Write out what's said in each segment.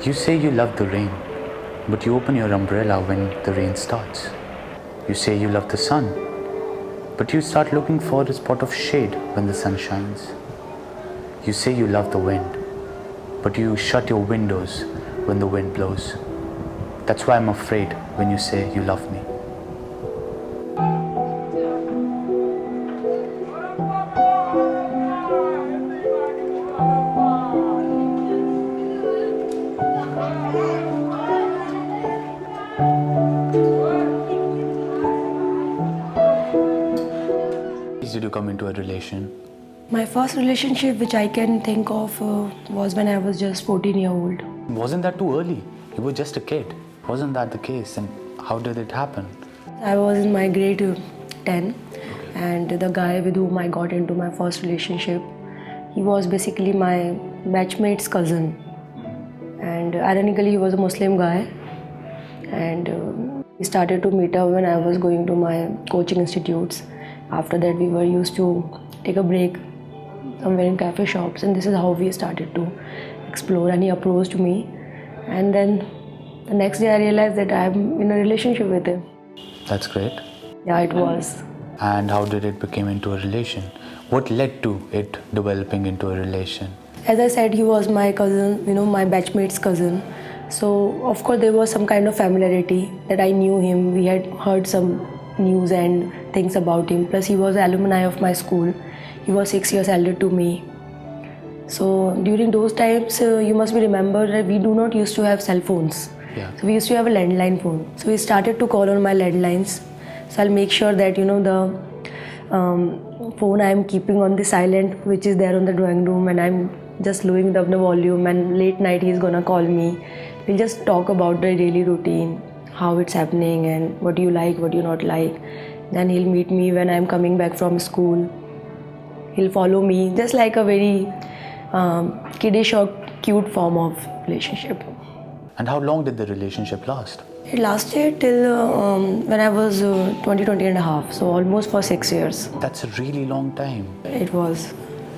You say you love the rain, but you open your umbrella when the rain starts. You say you love the sun, but you start looking for a spot of shade when the sun shines. You say you love the wind, but you shut your windows when the wind blows. That's why I'm afraid when you say you love me. Did you come into a relation? My first relationship which I can think of was when I was just 14-year-old. Wasn't that too early? You were just a kid. Wasn't that the case? And how did it happen? I was in my grade 10 and the guy with whom I got into my first relationship, he was basically my batchmate's cousin. And ironically he was a Muslim guy, and we started to meet up when I was going to my coaching institutes. After that we were used to take a break somewhere in cafe shops, and this is how we started to explore, and he approached me, and then the next day I realized that I'm in a relationship with him. That's great. Yeah, it was. And how did it become into a relation? What led to it developing into a relation? As I said, he was my cousin, my batchmate's cousin. So of course there was some kind of familiarity that I knew him. We had heard some news and things about him. Plus he was an alumni of my school. He was 6 years elder to me. So during those times, you must be remembered that we do not used to have cell phones. Yeah. So we used to have a landline phone. So we started to call on my landlines. So I'll make sure that the phone I am keeping on the silent, which is there on the drawing room, and I'm just lowering up the volume, and late night he's gonna call me. We'll just talk about the daily routine, how it's happening and what you like, what you not like. Then he'll meet me when I'm coming back from school. He'll follow me, just like a very kiddish or cute form of relationship. And how long did the relationship last? It lasted till when I was 20 and a half, so almost for 6 years. That's a really long time. It was.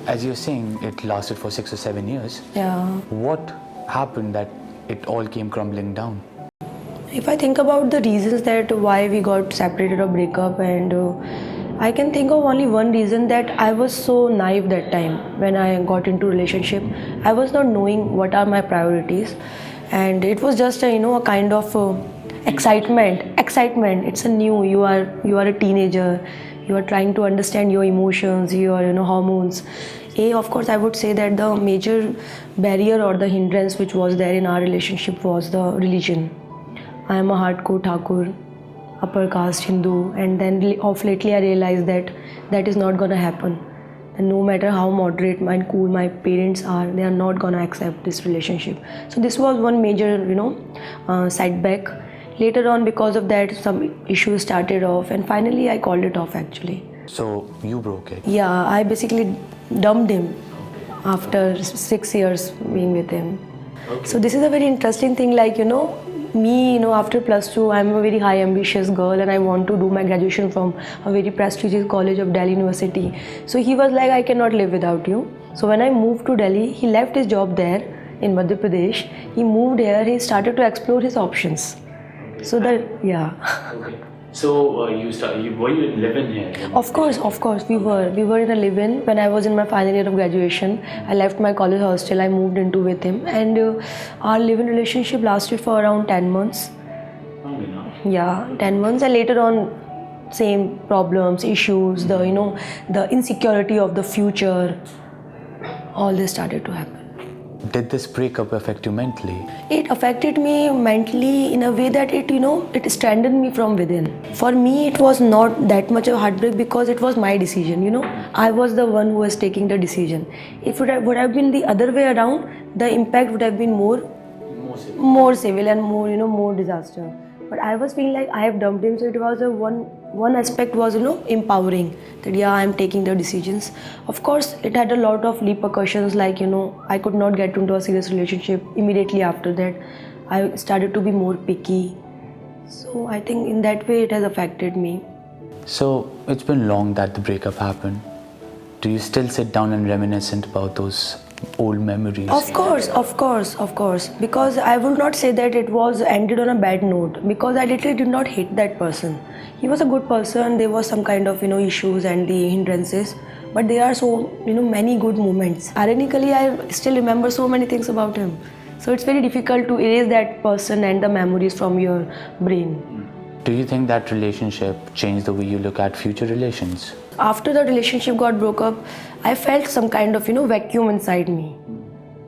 As you're saying, it lasted for 6 or 7 years. Yeah. What happened that it all came crumbling down? If I think about the reasons that why we got separated or break up, and I can think of only one reason, that I was so naive that time when I got into relationship. I was not knowing what are my priorities, and it was just a kind of excitement. It's a new, you are a teenager, you are trying to understand your emotions, your hormones. Of course I would say that the major barrier or the hindrance which was there in our relationship was the religion. I am a hardcore Thakur, upper caste Hindu, and then of lately I realized that that is not gonna happen. And no matter how moderate and cool my parents are, they are not gonna accept this relationship. So this was one major, setback. Later on, because of that, some issues started off, and finally I called it off actually. So you broke it? Yeah, I basically dumped him after 6 years being with him. Okay. So this is a very interesting thing, like me, after plus 2, I'm a very high ambitious girl, and I want to do my graduation from a very prestigious college of Delhi University. So he was like, I cannot live without you. So when I moved to Delhi, he left his job there in Madhya Pradesh. He moved here, he started to explore his options. So that, yeah. Okay. So were you in live-in here? Of course, we were in a live-in. When I was in my final year of graduation, I left my college hostel, I moved into with him, and our live-in relationship lasted for around 10 months. Long enough. Yeah, 10 months, and later on, same problems, issues, the insecurity of the future, all this started to happen. Did this breakup affect you mentally? It affected me mentally in a way that it strengthened me from within. For me, it was not that much of a heartbreak because it was my decision. I was the one who was taking the decision. If it would have been the other way around, the impact would have been more severe and more disaster. But I was feeling like I have dumped him, so it was one aspect was empowering, that yeah, I am taking the decisions. Of course it had a lot of repercussions, like I could not get into a serious relationship immediately after that. I started to be more picky, so I think in that way it has affected me. So it's been long that the breakup happened. Do you still sit down and reminisce about those old memories? Of course. Because I would not say that it was ended on a bad note. Because I literally did not hate that person. He was a good person. There was some kind of issues and the hindrances, but there are so many good moments. Ironically, I still remember so many things about him. So it's very difficult to erase that person and the memories from your brain. Do you think that relationship changed the way you look at future relations? After the relationship got broke up, I felt some kind of vacuum inside me.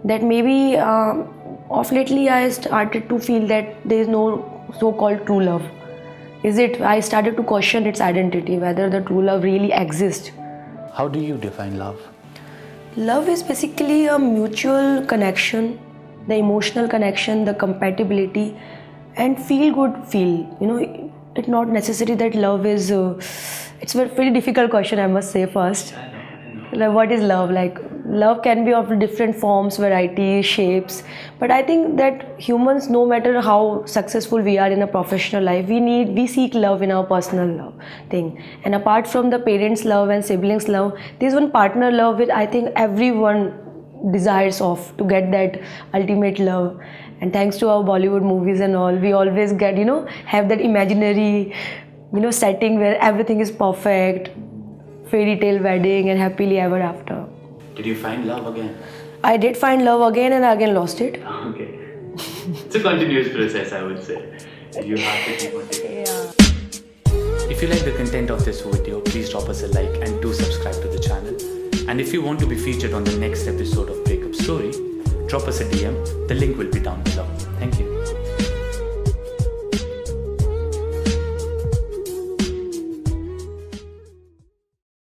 That maybe of lately I started to feel that there is no so-called true love. I started to question its identity, whether the true love really exists. How do you define love? Love is basically a mutual connection, the emotional connection, the compatibility, and feel-good feel. It's not necessary that love is... it's a very difficult question, I must say first. Like, what is love? Like, love can be of different forms, varieties, shapes. But I think that humans, no matter how successful we are in a professional life, we seek love in our personal love thing. And apart from the parents' love and siblings' love, there's one partner love which I think everyone desires of, to get that ultimate love. And thanks to our Bollywood movies and all, we always get, have that imaginary, setting where everything is perfect, fairy tale wedding and happily ever after. Did you find love again? I did find love again and I again lost it. Okay. It's a continuous process, I would say. You have to keep on taking. Yeah. If you like the content of this video, please drop us a like and do subscribe to the channel. And if you want to be featured on the next episode of Breakup Story, drop us a DM. The link will be down below. Thank you.